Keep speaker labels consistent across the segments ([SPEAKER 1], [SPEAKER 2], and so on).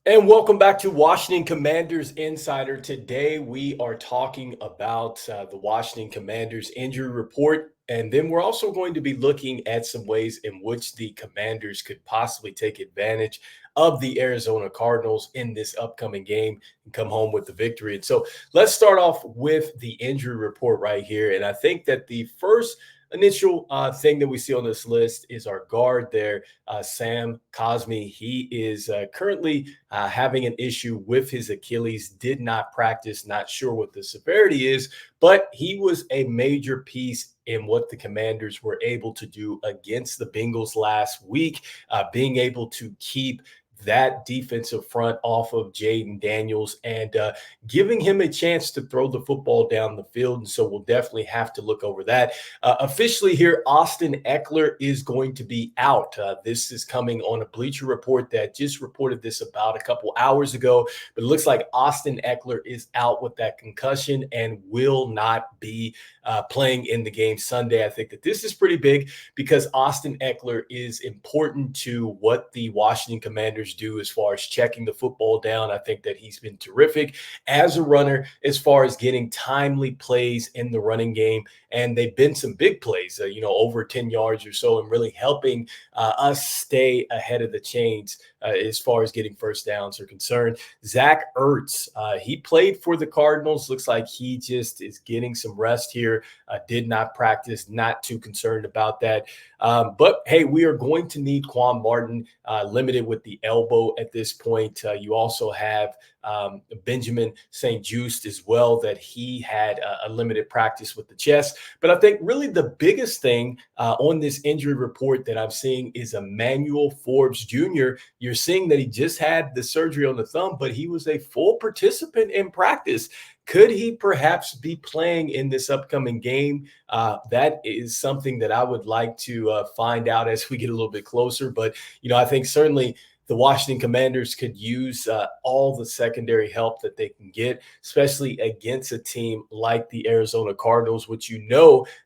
[SPEAKER 1] And welcome back to Washington Commanders Insider. Today we are talking about the Washington Commanders injury report. And then we're also going to be looking at some ways in which the Commanders could possibly take advantage of the Arizona Cardinals in this upcoming game and come home with the victory. And so let's start off with the injury report right here. And I think that the first initial thing that we see on this list is our guard there, Sam Cosmi. He is currently having an issue with his Achilles, did not practice, not sure what the severity is, but he was a major piece in what the Commanders were able to do against the Bengals last week, being able to keep that defensive front off of Jaden Daniels and giving him a chance to throw the football down the field. And so we'll definitely have to look over that. Officially here, Austin Eckler is going to be out. This is coming on a Bleacher Report that just reported this about a couple hours ago, but it looks like Austin Eckler is out with that concussion and will not be playing in the game Sunday. I think that this is pretty big because Austin Eckler is important to what the Washington Commanders do as far as checking the football down. I think that he's been terrific as a runner as far as getting timely plays in the running game. And they've been some big plays, over 10 yards or so, and really helping us stay ahead of the chains as far as getting first downs are concerned. Zach Ertz, he played for the Cardinals. Looks like he just is getting some rest here. Did not practice, not too concerned about that. But hey, we are going to need Quan Martin limited with the elbow at this point. You also have Benjamin St. Juste as well, that he had a limited practice with the chest. But I think really the biggest thing on this injury report that I'm seeing is Emmanuel Forbes Jr. You're seeing that he just had the surgery on the thumb, but he was a full participant in practice. Could he perhaps be playing in this upcoming game? That is something that I would like to find out as we get a little bit closer. But, I think certainly the Washington Commanders could use all the secondary help that they can get, especially against a team like the Arizona Cardinals, which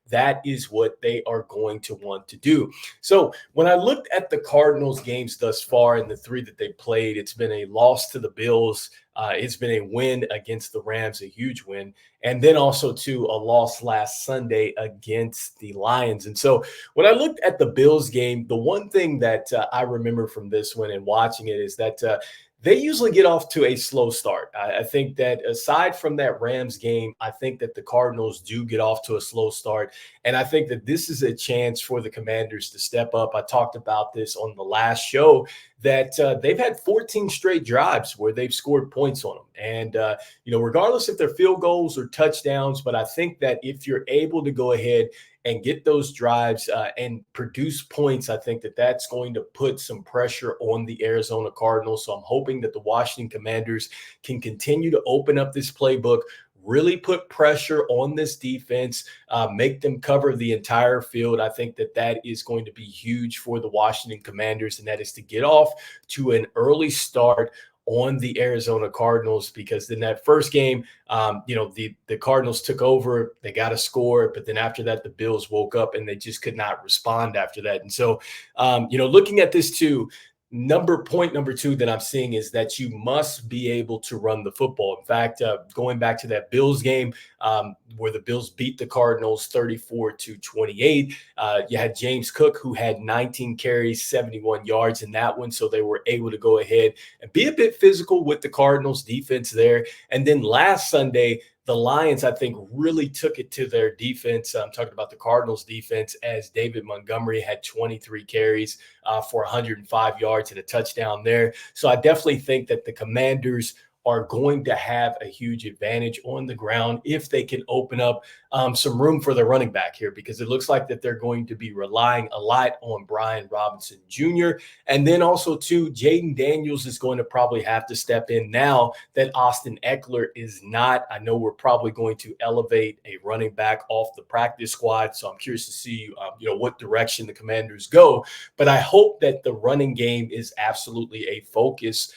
[SPEAKER 1] that is what they are going to want to do. So when I looked at the Cardinals games thus far in the three that they played, it's been a loss to the Bills. It's been a win against the Rams, a huge win, and then also to a loss last Sunday against the Lions. And so when I looked at the Bills game, the one thing that I remember from this one and watching it is that they usually get off to a slow start. I think that aside from that Rams game, I think that the Cardinals do get off to a slow start. And I think that this is a chance for the Commanders to step up. I talked about this on the last show, that they've had 14 straight drives where they've scored points on them. And, regardless if they're field goals or touchdowns, but I think that if you're able to go ahead and get those drives and produce points, I think that that's going to put some pressure on the Arizona Cardinals. So I'm hoping that the Washington Commanders can continue to open up this playbook, really put pressure on this defense, make them cover the entire field. I think that that is going to be huge for the Washington Commanders, and that is to get off to an early start on the Arizona Cardinals, because in that first game, the Cardinals took over, they got a score, but then after that, the Bills woke up and they just could not respond after that. And so, looking at this too, point number two that I'm seeing is that you must be able to run the football. In fact, going back to that Bills game where the Bills beat the Cardinals 34-28, you had James Cook, who had 19 carries, 71 yards in that one. So they were able to go ahead and be a bit physical with the Cardinals defense there. And then last Sunday, the Lions, I think, really took it to their defense. I'm talking about the Cardinals defense, as David Montgomery had 23 carries for 105 yards and a touchdown there. So I definitely think that the Commanders are going to have a huge advantage on the ground if they can open up some room for their running back here, because it looks like that they're going to be relying a lot on Brian Robinson Jr. And then also, too, Jaden Daniels is going to probably have to step in now that Austin Eckler is not. I know we're probably going to elevate a running back off the practice squad, so I'm curious to see, what direction the Commanders go. But I hope that the running game is absolutely a focus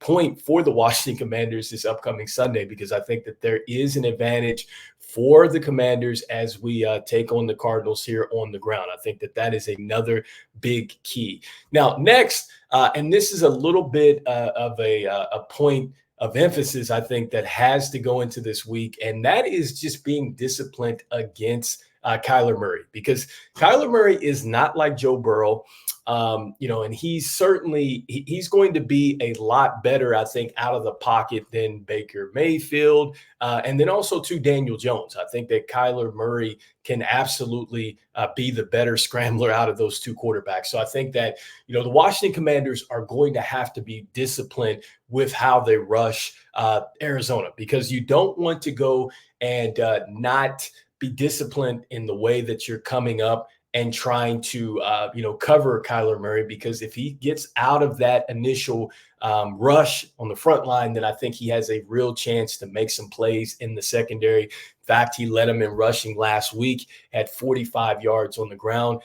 [SPEAKER 1] point for the Washington Commanders this upcoming Sunday, because I think that there is an advantage for the Commanders as we take on the Cardinals here on the ground. I think that that is another big key. Now, next, and this is a little bit of a point of emphasis, I think, that has to go into this week, and that is just being disciplined against Kyler Murray, because Kyler Murray is not like Joe Burrow. And he's certainly he's going to be a lot better, I think, out of the pocket than Baker Mayfield, and then also to Daniel Jones. I think that Kyler Murray can absolutely be the better scrambler out of those two quarterbacks. So I think that the Washington Commanders are going to have to be disciplined with how they rush Arizona, because you don't want to go and not be disciplined in the way that you're coming up and trying to cover Kyler Murray, because if he gets out of that initial rush on the front line, then I think he has a real chance to make some plays in the secondary. In fact, he led him in rushing last week at 45 yards on the ground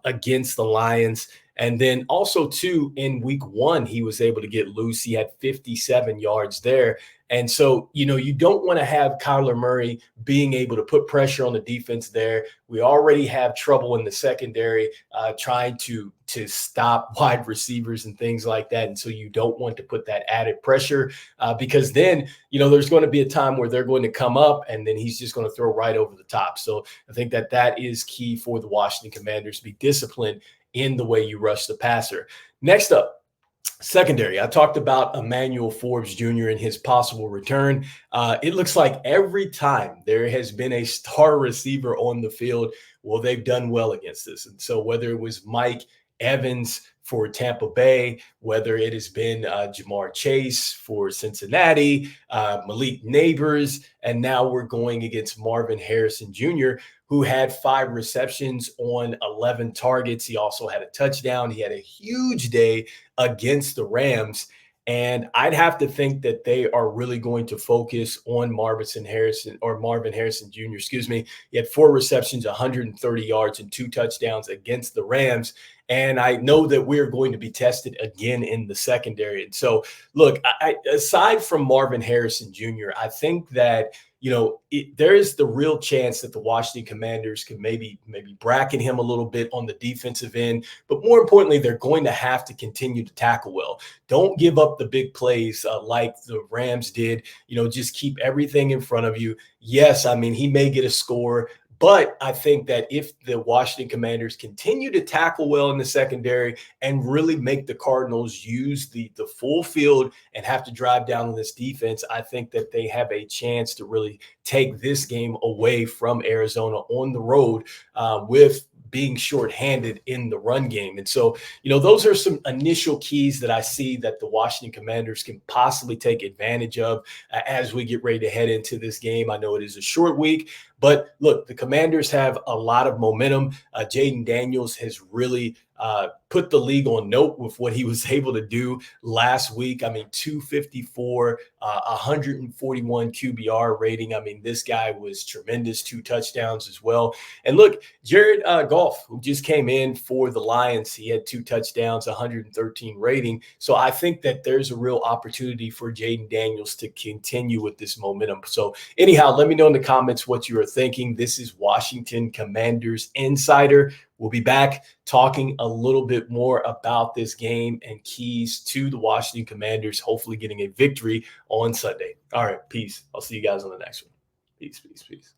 [SPEAKER 1] against the Lions. And then also, too, in week 1, he was able to get loose. He had 57 yards there. And so, you don't want to have Kyler Murray being able to put pressure on the defense there. We already have trouble in the secondary trying to stop wide receivers and things like that. And so you don't want to put that added pressure because then, there's going to be a time where they're going to come up and then he's just going to throw right over the top. So I think that that is key for the Washington Commanders to be disciplined in the way you rush the passer. Next up, secondary. I talked about Emmanuel Forbes Jr. and his possible return. It looks like every time there has been a star receiver on the field, well, they've done well against this. And so whether it was Mike Evans for Tampa Bay, whether it has been Jamar Chase for Cincinnati, Malik Neighbors, and now we're going against Marvin Harrison Jr., who had 5 receptions on 11 targets. He also had a touchdown. He had a huge day against the Rams. And I'd have to think that they are really going to focus on Marvin Harrison Jr., excuse me. He had 4 receptions, 130 yards, and 2 touchdowns against the Rams. And I know that we're going to be tested again in the secondary. And so, look, aside from Marvin Harrison Jr., I think that there is the real chance that the Washington Commanders can maybe bracket him a little bit on the defensive end. But more importantly, they're going to have to continue to tackle well. Don't give up the big plays like the Rams did. Just keep everything in front of you. Yes, I mean, he may get a score, but I think that if the Washington Commanders continue to tackle well in the secondary and really make the Cardinals use the full field and have to drive down on this defense, I think that they have a chance to really take this game away from Arizona on the road with being shorthanded in the run game. And so, those are some initial keys that I see that the Washington Commanders can possibly take advantage of as we get ready to head into this game. I know it is a short week, but look, the Commanders have a lot of momentum. Jaden Daniels has really put the league on note with what he was able to do last week. I mean, 254, 141 QBR rating. I mean, this guy was tremendous, 2 touchdowns as well. And look, Jared Goff, who just came in for the Lions, he had 2 touchdowns, 113 rating. So I think that there's a real opportunity for Jaden Daniels to continue with this momentum. So anyhow, let me know in the comments what you are thinking. This is Washington Commanders Insider. We'll be back talking a little bit more about this game and keys to the Washington Commanders, hopefully getting a victory on Sunday. All right, peace. I'll see you guys on the next one. Peace, peace, peace.